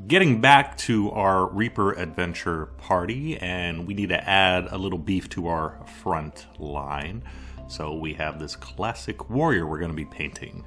Getting back to our Reaper adventure party, and we need to add a little beef to our front line. So we have this classic warrior we're going to be painting.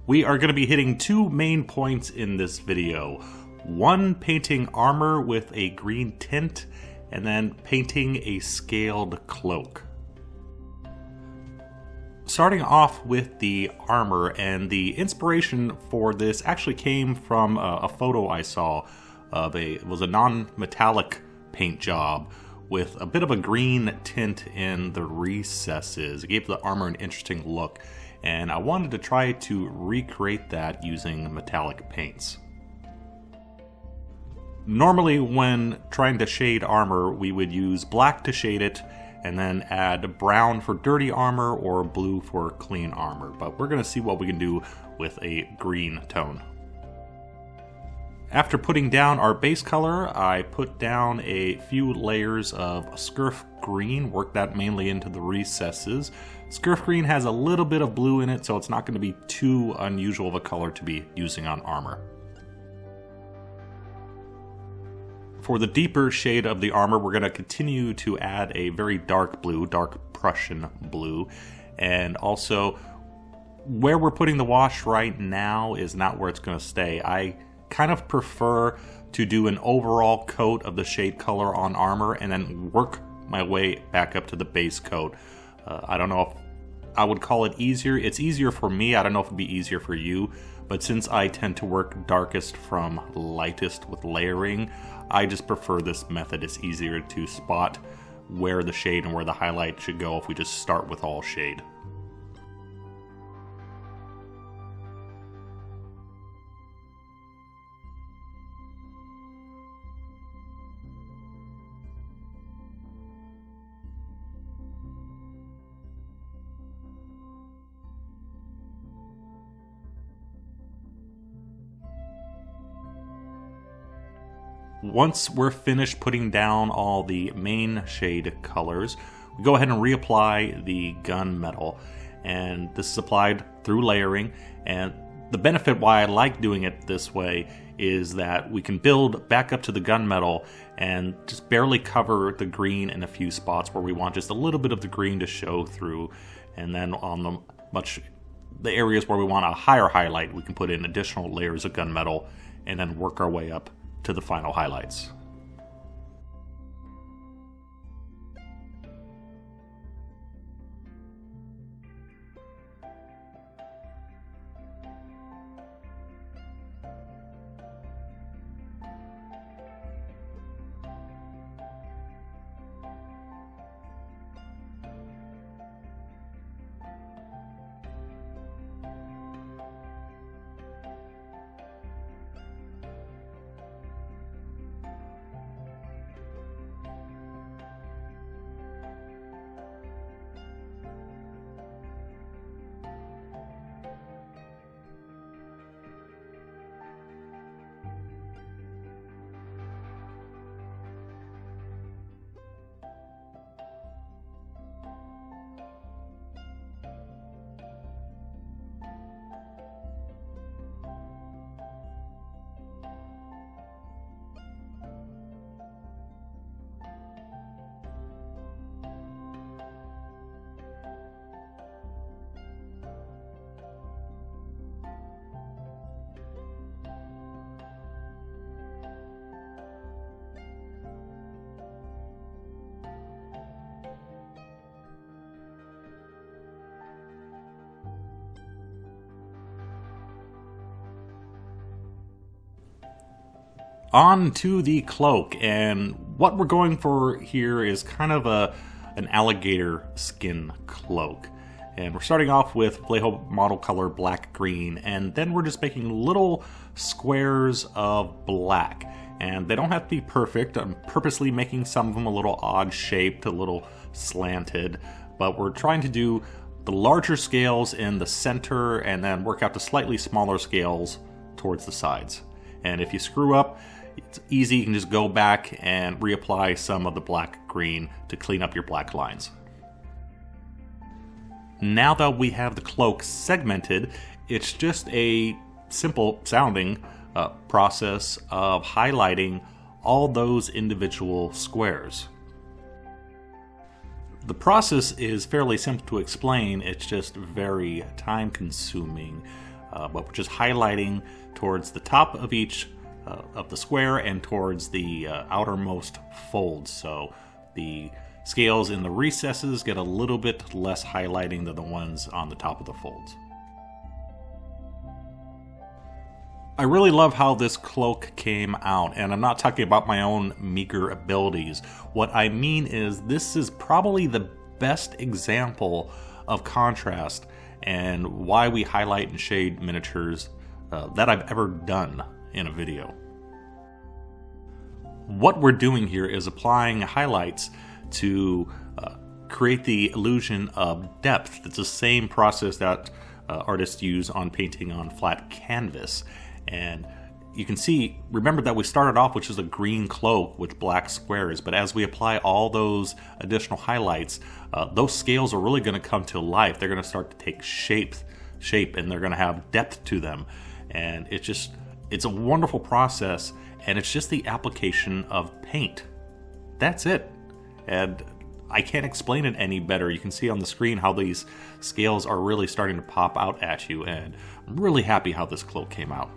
We are going to be hitting two main points in this video. One, painting armor with a green tint, and then painting a scaled cloak. Starting off with the armor, and the inspiration for this actually came from a photo I saw of it was a non-metallic paint job with a bit of a green tint in the recesses. It gave the armor an interesting look, and I wanted to try to recreate that using metallic paints. Normally when trying to shade armor, we would use black to shade it, and then add brown for dirty armor or blue for clean armor. But we're going to see what we can do with a green tone. After putting down our base color, I put down a few layers of Scurf green, worked that mainly into the recesses. Scurf green has a little bit of blue in it, so it's not going to be too unusual of a color to be using on armor. For the deeper shade of the armor, we're going to continue to add a very dark blue, dark Prussian blue. And also, where we're putting the wash right now is not where it's going to stay. I kind of prefer to do an overall coat of the shade color on armor and then work my way back up to the base coat. I don't know if I would call it easier. It's easier for me. I don't know if it'd be easier for you. But since I tend to work darkest from lightest with layering, I just prefer this method. It's easier to spot where the shade and where the highlight should go if we just start with all shade. Once we're finished putting down all the main shade colors, we go ahead and reapply the gunmetal. And this is applied through layering. And the benefit why I like doing it this way is that we can build back up to the gunmetal and just barely cover the green in a few spots where we want just a little bit of the green to show through. And then on the areas where we want a higher highlight, we can put in additional layers of gunmetal and then work our way up to the final highlights. On to the cloak, and what we're going for here is kind of an alligator skin cloak. And we're starting off with Vallejo model color black green, and then we're just making little squares of black. And they don't have to be perfect. I'm purposely making some of them a little odd shaped, a little slanted, but we're trying to do the larger scales in the center and then work out the slightly smaller scales towards the sides. And if you screw up, it's easy, you can just go back and reapply some of the black green to clean up your black lines. Now that we have the cloak segmented, it's just a simple sounding process of highlighting all those individual squares. The process is fairly simple to explain, it's just very time consuming, but we're just highlighting towards the top of each of the square and towards the outermost folds. So the scales in the recesses get a little bit less highlighting than the ones on the top of the folds. I really love how this cloak came out, and I'm not talking about my own meager abilities. What I mean is this is probably the best example of contrast and why we highlight and shade miniatures that I've ever done in a video. What we're doing here is applying highlights to create the illusion of depth. It's the same process that artists use on painting on flat canvas. And you can see, remember that we started off with just a green cloak with black squares, but as we apply all those additional highlights, those scales are really going to come to life. They're going to start to take shape, and they're going to have depth to them. And it's a wonderful process, and it's just the application of paint. That's it. And I can't explain it any better. You can see on the screen how these scales are really starting to pop out at you, and I'm really happy how this cloak came out.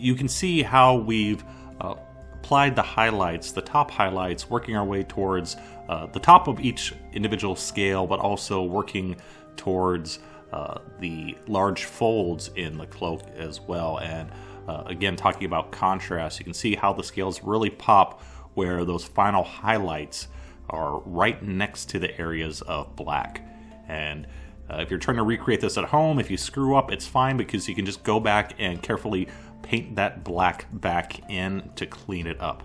You can see how we've applied the highlights, the top highlights, working our way towards the top of each individual scale, but also working towards the large folds in the cloak as well. And again, talking about contrast, you can see how the scales really pop where those final highlights are right next to the areas of black. And if you're trying to recreate this at home, if you screw up, it's fine because you can just go back and carefully paint that black back in to clean it up.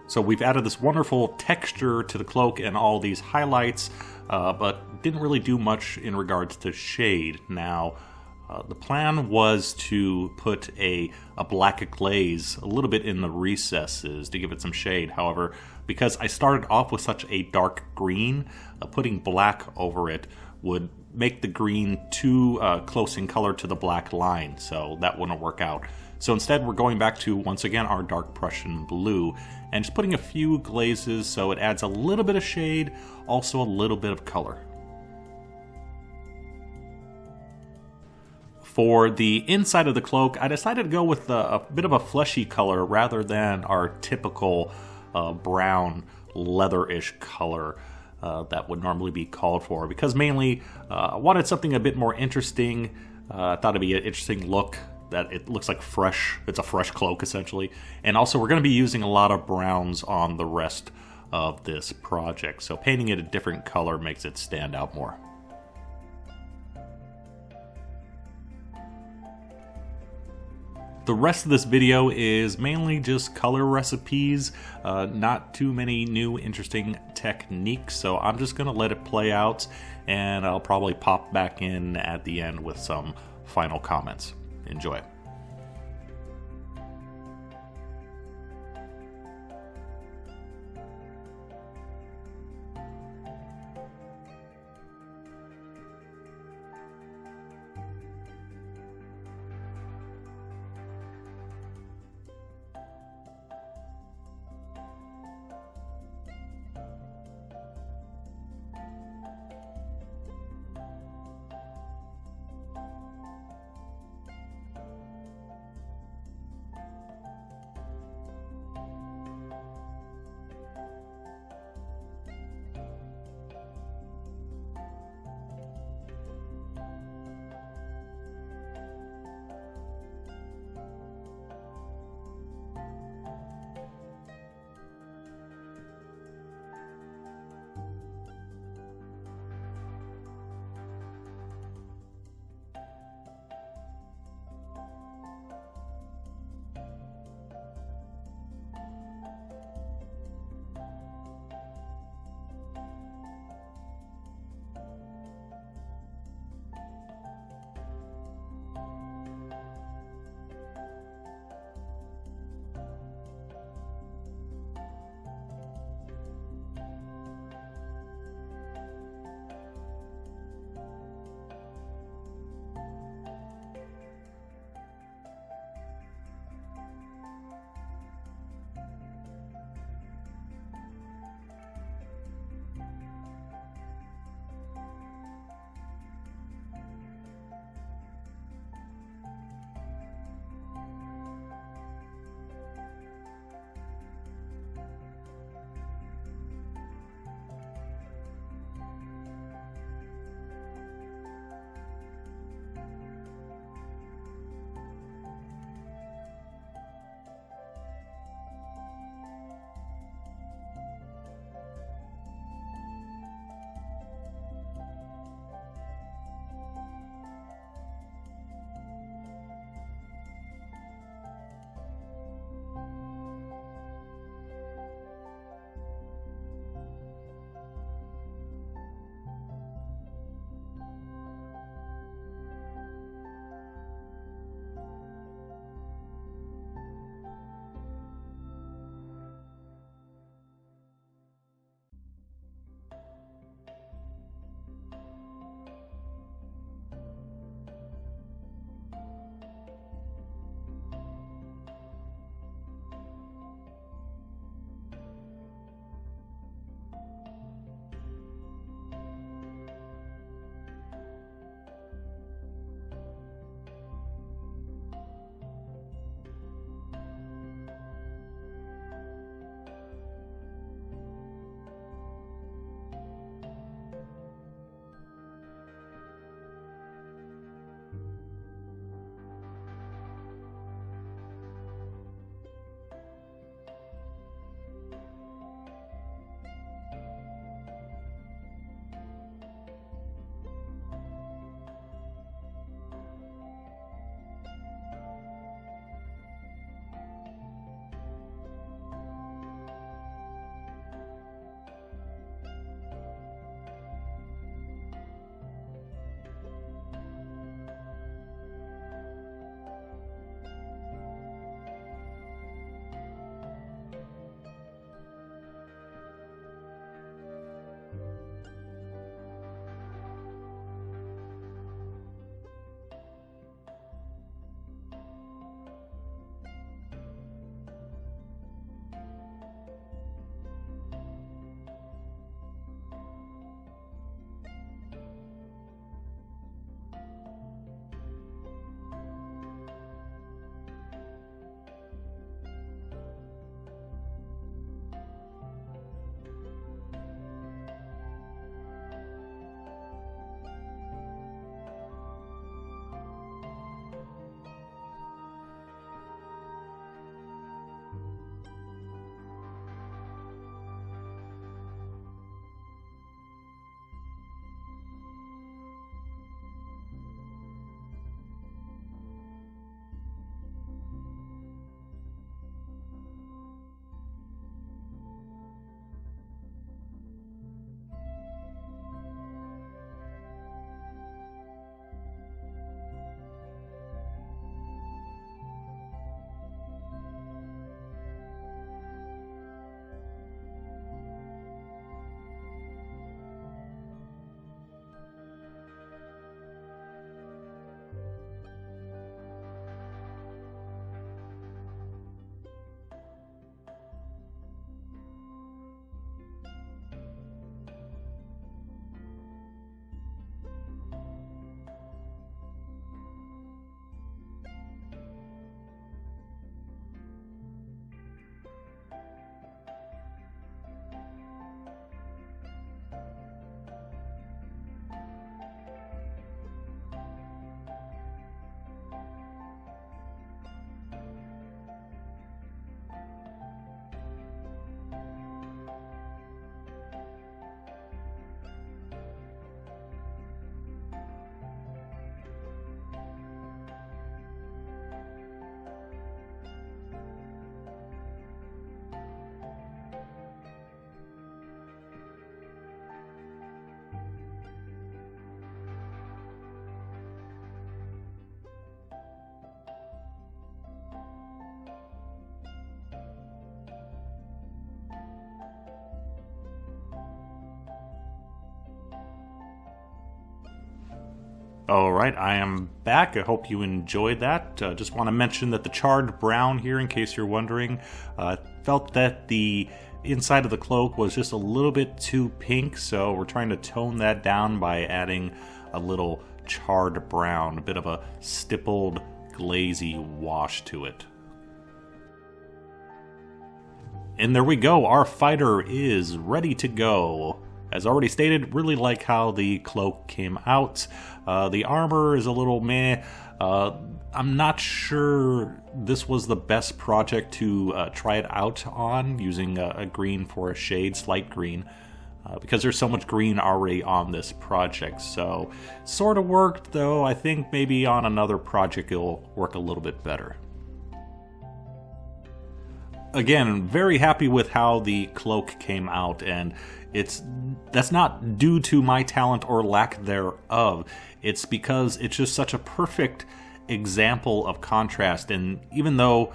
So we've added this wonderful texture to the cloak and all these highlights, but didn't really do much in regards to shade. Now, the plan was to put a black glaze a little bit in the recesses to give it some shade. However, because I started off with such a dark green, putting black over it would make the green too close in color to the black line, so that wouldn't work out. So instead we're going back to, once again, our dark Prussian blue and just putting a few glazes so it adds a little bit of shade, also a little bit of color. For the inside of the cloak, I decided to go with a bit of a fleshy color rather than our typical brown leather-ish color that would normally be called for, because mainly I wanted something a bit more interesting. I thought it'd be an interesting look, that it looks like fresh. It's a fresh cloak essentially. And also we're going to be using a lot of browns on the rest of this project, so painting it a different color makes it stand out more. The rest of this video is mainly just color recipes, not too many new interesting techniques, so I'm just going to let it play out, and I'll probably pop back in at the end with some final comments. Enjoy. Alright, I am back. I hope you enjoyed that. Just want to mention that the charred brown here, in case you're wondering, felt that the inside of the cloak was just a little bit too pink, so we're trying to tone that down by adding a little charred brown, a bit of a stippled, glazy wash to it. And there we go, our fighter is ready to go. As already stated, really like how the cloak came out. The armor is a little meh. I'm not sure this was the best project to try it out on, using a green for a shade, slight green, because there's so much green already on this project. So, sort of worked, though I think maybe on another project it'll work a little bit better. Again, very happy with how the cloak came out, and that's not due to my talent or lack thereof. It's because it's just such a perfect example of contrast, and even though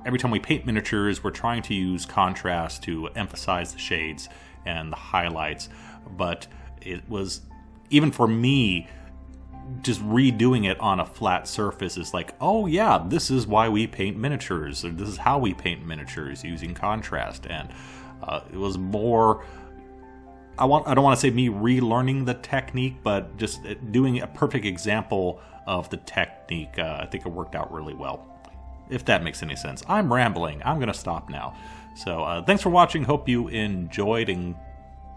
every time we paint miniatures, we're trying to use contrast to emphasize the shades and the highlights, but it was, even for me, just redoing it on a flat surface is like, oh yeah, this is why we paint miniatures, or this is how we paint miniatures, using contrast. And it was more, I don't want to say me relearning the technique, but just doing a perfect example of the technique. I think it worked out really well, if that makes any sense. I'm rambling. I'm going to stop now. So thanks for watching. Hope you enjoyed, and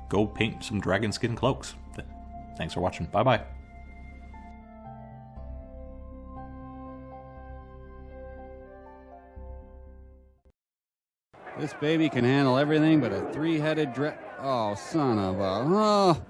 go paint some dragon skin cloaks. Thanks for watching. Bye-bye. This baby can handle everything but a three-headed Oh, son of a... Oh.